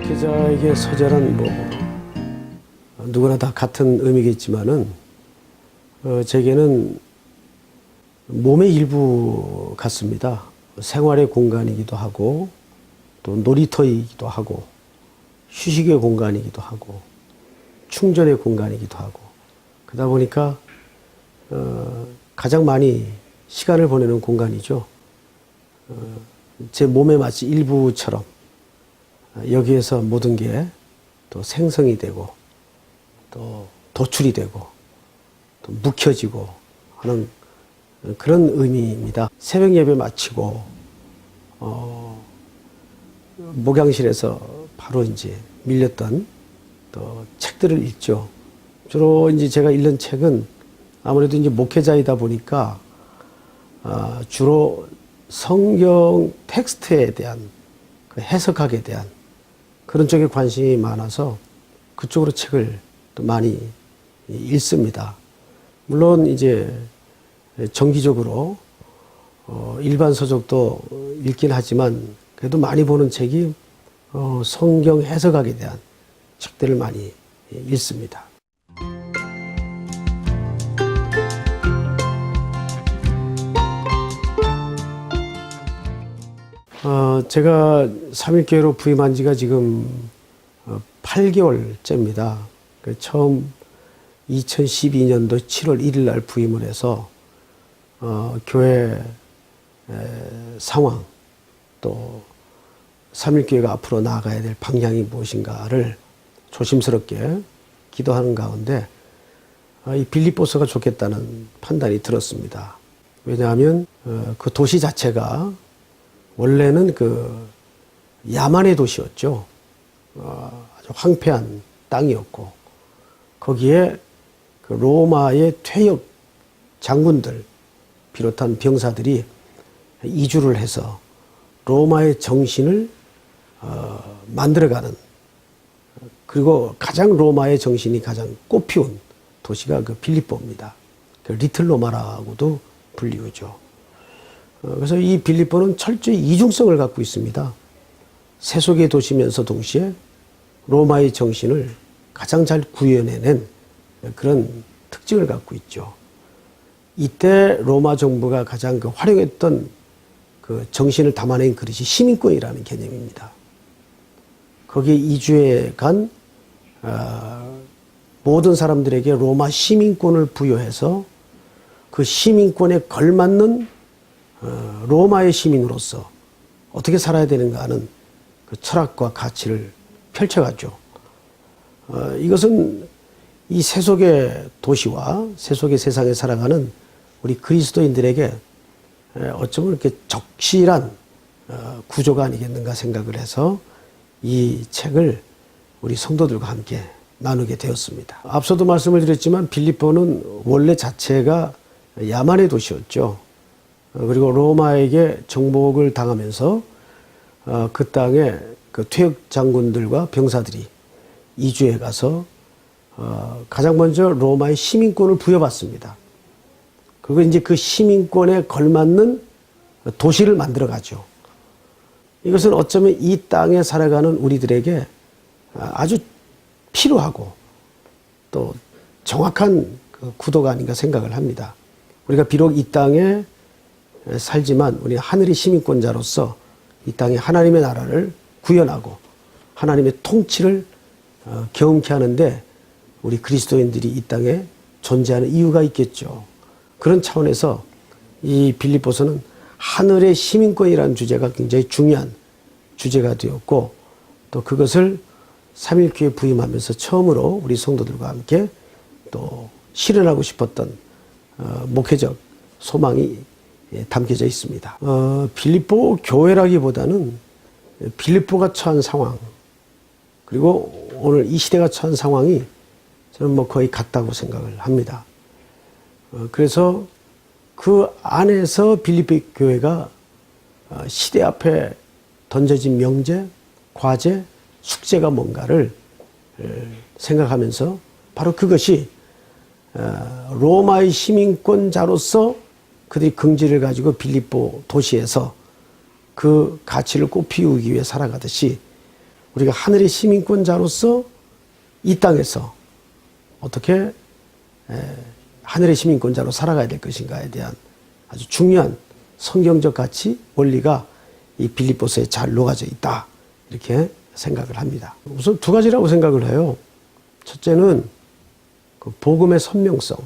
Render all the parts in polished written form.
목회자에게 서재란 누구나 다 같은 의미겠지만은 제게는 몸의 일부 같습니다. 생활의 공간이기도 하고 또 놀이터이기도 하고 휴식의 공간이기도 하고 충전의 공간이기도 하고 그러다 보니까 가장 많이 시간을 보내는 공간이죠. 제 몸의 마치 일부처럼 여기에서 모든 게 또 생성이 되고 또 도출이 되고 또 묵혀지고 하는 그런 의미입니다. 새벽 예배 마치고 목양실에서 바로 이제 밀렸던 또 책들을 읽죠. 주로 이제 제가 읽는 책은 아무래도 이제 목회자이다 보니까 주로 성경 텍스트에 대한 그 해석학에 대한 그런 쪽에 관심이 많아서 그쪽으로 책을 또 많이 읽습니다. 물론 이제 정기적으로 일반 서적도 읽긴 하지만 그래도 많이 보는 책이 성경 해석학에 대한 책들을 많이 읽습니다. 제가 삼일교회로 부임한 지가 지금 8개월째입니다. 처음 2012년도 7월 1일 날 부임을 해서 교회 상황 또 삼일교회가 앞으로 나아가야 될 방향이 무엇인가를 조심스럽게 기도하는 가운데 이 빌립보서가 좋겠다는 판단이 들었습니다. 왜냐하면 그 도시 자체가 원래는 그 야만의 도시였죠. 아주 황폐한 땅이었고 거기에 그 로마의 퇴역 장군들 비롯한 병사들이 이주를 해서 로마의 정신을 만들어가는 그리고 가장 로마의 정신이 가장 꽃피운 도시가 그 빌립보입니다. 그 리틀 로마라고도 불리우죠. 그래서 이 빌립보는 철저히 이중성을 갖고 있습니다. 세속의 도시면서 동시에 로마의 정신을 가장 잘 구현해낸 그런 특징을 갖고 있죠. 이때 로마 정부가 가장 활용했던 그 정신을 담아낸 그릇이 시민권이라는 개념입니다. 거기에 이주해 간 모든 사람들에게 로마 시민권을 부여해서 그 시민권에 걸맞는 로마의 시민으로서 어떻게 살아야 되는가 하는 그 철학과 가치를 펼쳐갔죠. 이것은 이 세속의 도시와 세속의 세상에 살아가는 우리 그리스도인들에게 어쩌면 이렇게 적실한 구조가 아니겠는가 생각을 해서 이 책을 우리 성도들과 함께 나누게 되었습니다. 앞서도 말씀을 드렸지만 빌립보는 원래 자체가 야만의 도시였죠. 그리고 로마에게 정복을 당하면서 그 땅에 그 퇴역 장군들과 병사들이 이주해 가서 가장 먼저 로마의 시민권을 부여받습니다. 그리고 이제 그 시민권에 걸맞는 도시를 만들어 가죠. 이것은 어쩌면 이 땅에 살아가는 우리들에게 아주 필요하고 또 정확한 그 구도가 아닌가 생각을 합니다. 우리가 비록 이 땅에 살지만 우리 하늘의 시민권자로서 이 땅에 하나님의 나라를 구현하고 하나님의 통치를 경험케 하는데 우리 그리스도인들이 이 땅에 존재하는 이유가 있겠죠. 그런 차원에서 이 빌립보서는 하늘의 시민권이라는 주제가 굉장히 중요한 주제가 되었고 또 그것을 삼일교회 부임하면서 처음으로 우리 성도들과 함께 또 실현하고 싶었던 목회적 소망이 담겨져 있습니다. 빌립보 교회라기보다는 빌립보가 처한 상황 그리고 오늘 이 시대가 처한 상황이 저는 거의 같다고 생각을 합니다. 그래서 그 안에서 빌립보 교회가 시대 앞에 던져진 명제, 과제, 숙제가 뭔가를 생각하면서 바로 그것이 로마의 시민권자로서 그들이 긍지를 가지고 빌립보 도시에서 그 가치를 꽃피우기 위해 살아가듯이 우리가 하늘의 시민권자로서 이 땅에서 어떻게 하늘의 시민권자로 살아가야 될 것인가에 대한 아주 중요한 성경적 가치, 원리가 이 빌립보서에 잘 녹아져 있다, 이렇게 생각을 합니다. 우선 두 가지라고 생각을 해요. 첫째는 그 복음의 선명성.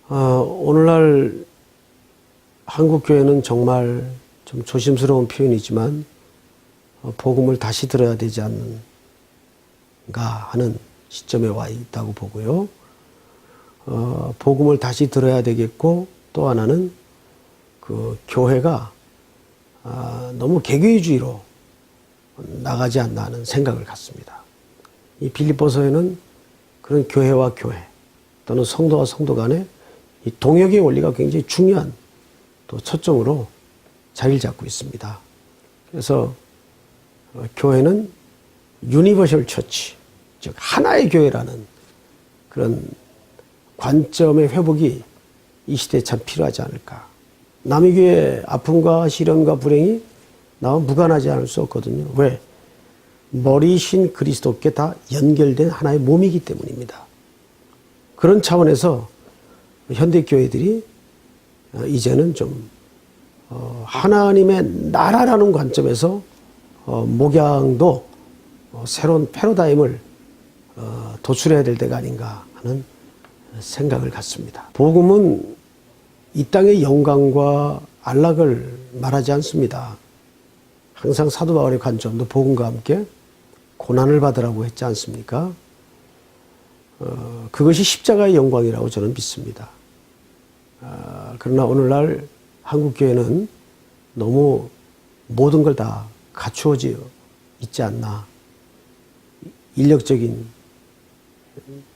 오늘날 한국교회는 정말 좀 조심스러운 표현이지만 복음을 다시 들어야 되지 않는가 하는 시점에 와 있다고 보고요. 복음을 다시 들어야 되겠고, 또 하나는 그 교회가 너무 개개인주의로 나가지 않나 하는 생각을 갖습니다. 이 빌립보서에는 그런 교회와 교회 또는 성도와 성도 간의 이 동역의 원리가 굉장히 중요한 또 초점으로 자리를 잡고 있습니다. 그래서 교회는 유니버셜 처치, 즉 하나의 교회라는 그런 관점의 회복이 이 시대에 참 필요하지 않을까. 남의 교회의 아픔과 시련과 불행이 나와 무관하지 않을 수 없거든요. 왜? 머리신 그리스도께 다 연결된 하나의 몸이기 때문입니다. 그런 차원에서 현대교회들이 이제는 좀 하나님의 나라라는 관점에서 목양도 새로운 패러다임을 도출해야 될 때가 아닌가 하는 생각을 갖습니다. 복음은 이 땅의 영광과 안락을 말하지 않습니다. 항상 사도 바울의 관점도 복음과 함께 고난을 받으라고 했지 않습니까? 그것이 십자가의 영광이라고 저는 믿습니다. 그러나 오늘날 한국교회는 너무 모든 걸 다 갖추어져 있지 않나. 인력적인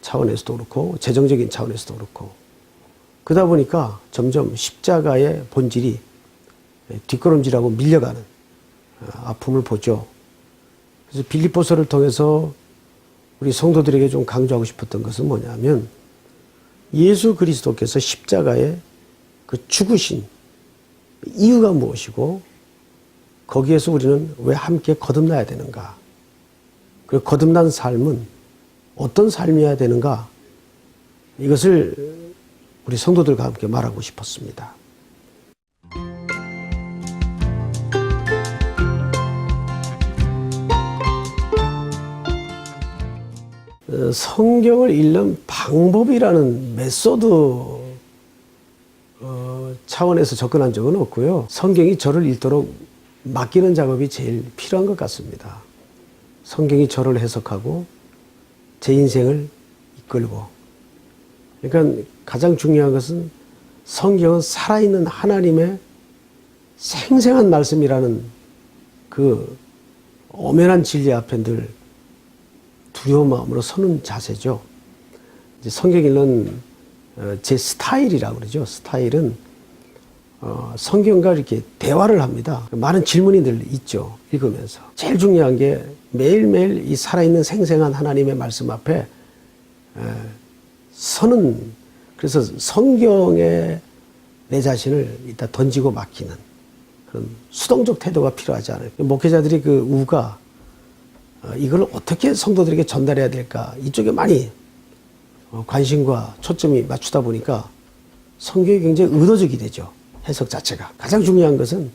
차원에서도 그렇고 재정적인 차원에서도 그렇고, 그러다 보니까 점점 십자가의 본질이 뒷걸음질하고 밀려가는 아픔을 보죠. 그래서 빌립보서를 통해서 우리 성도들에게 좀 강조하고 싶었던 것은 뭐냐면, 예수 그리스도께서 십자가에 그 죽으신 이유가 무엇이고, 거기에서 우리는 왜 함께 거듭나야 되는가, 그리고 거듭난 삶은 어떤 삶이어야 되는가, 이것을 우리 성도들과 함께 말하고 싶었습니다. 성경을 읽는 방법이라는 메소드 차원에서 접근한 적은 없고요. 성경이 저를 읽도록 맡기는 작업이 제일 필요한 것 같습니다. 성경이 저를 해석하고 제 인생을 이끌고, 그러니까 가장 중요한 것은 성경은 살아있는 하나님의 생생한 말씀이라는 그 엄연한 진리 앞에 늘 두려운 마음으로 서는 자세죠. 이제 성경 읽는 제 스타일이라고 그러죠. 스타일은 성경과 이렇게 대화를 합니다. 많은 질문이 늘 있죠. 읽으면서. 제일 중요한 게 매일매일 이 살아있는 생생한 하나님의 말씀 앞에 서는, 그래서 성경에 내 자신을 일단 던지고 맡기는 그런 수동적 태도가 필요하지 않을까. 목회자들이 그 우가 이걸 어떻게 성도들에게 전달해야 될까, 이쪽에 많이 관심과 초점이 맞추다 보니까 성경이 굉장히 의도적이 되죠. 해석 자체가. 가장 중요한 것은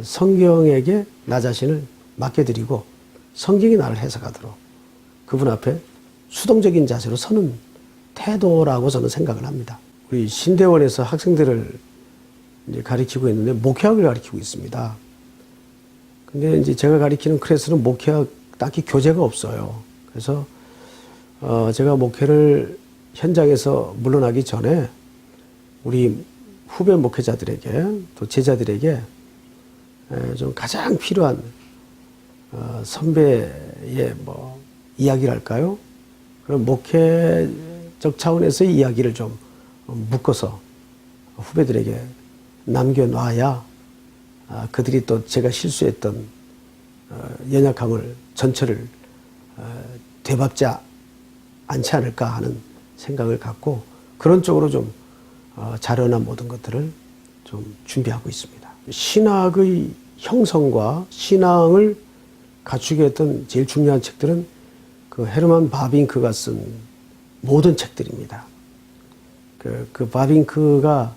성경에게 나 자신을 맡겨드리고 성경이 나를 해석하도록 그분 앞에 수동적인 자세로 서는 태도라고 저는 생각을 합니다. 우리 신대원에서 학생들을 이제 가르치고 있는데 목회학을 가르치고 있습니다. 근데 이제 제가 가르치는 클래스는 목회학 딱히 교재가 없어요. 그래서 제가 목회를 현장에서 물러나기 전에 우리 후배 목회자들에게 또 제자들에게 좀 가장 필요한 선배의 뭐 이야기랄까요? 그런 목회적 차원에서의 이야기를 좀 묶어서 후배들에게 남겨놔야 그들이 또 제가 실수했던 연약함을 전체를 되밟지 않지 않을까 하는 생각을 갖고 그런 쪽으로 좀 자료나 모든 것들을 좀 준비하고 있습니다. 신학의 형성과 신앙을 갖추게 했던 제일 중요한 책들은 그 헤르만 바빙크가 쓴 모든 책들입니다. 그 바빙크가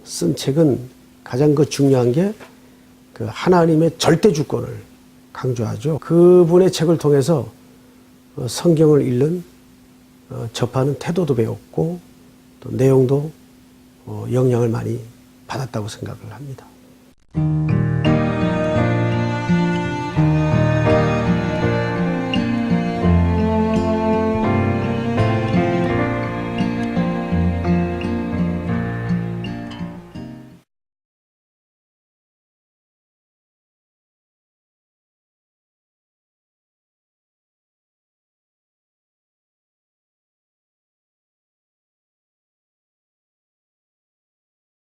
쓴 책은 가장 중요한 게 그 하나님의 절대 주권을 강조하죠. 그분의 책을 통해서 성경을 읽는 접하는 태도도 배웠고 또 내용도 영향을 많이 받았다고 생각을 합니다.